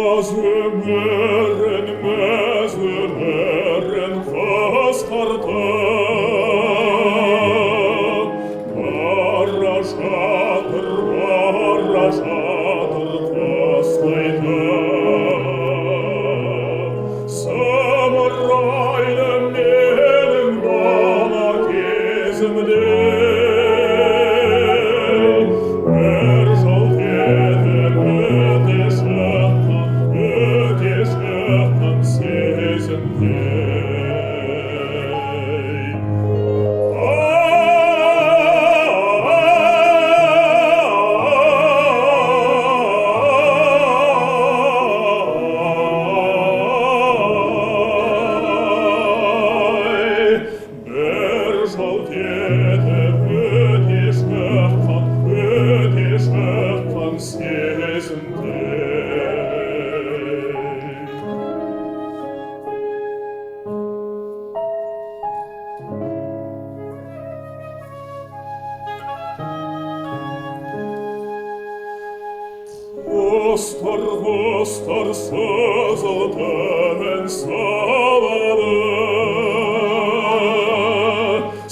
Мәзірін қасқарта бара жатыр қасқайта самарайды менің бала кезімде бір жалт етіп өте шыққан сезімдей. Bir жалт етіп өте шыққан сезімдей. Құстар сызылтып ән салады,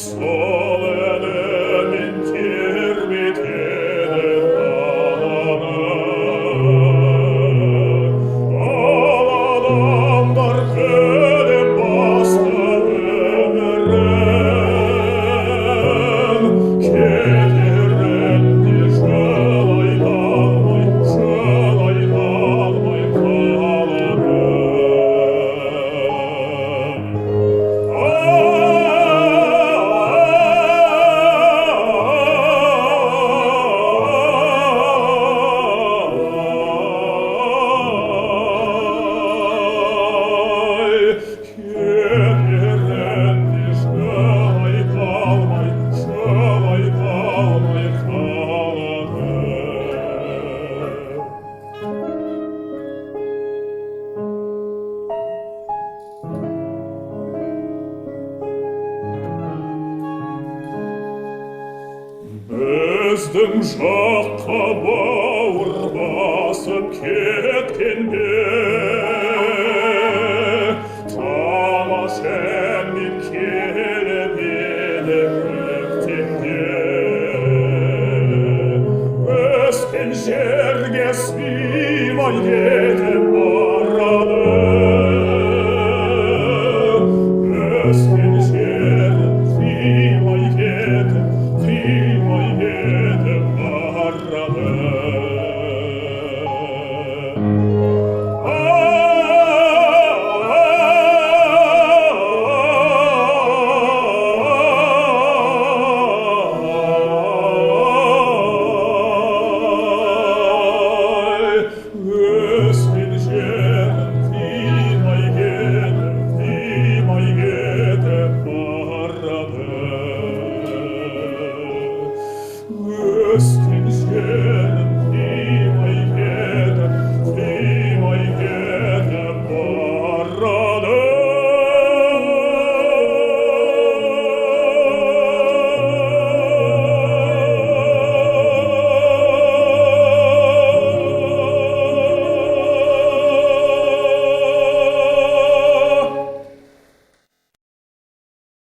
сол әнімен тербетеді даланы. Ал адамдар тілеп басты өмірін, кетерінде жылай қалмай біздің жаққа бауыр басып кеткенде тамаш әнмен келіп еді көктемде. Өскен жерге сыймай кетіп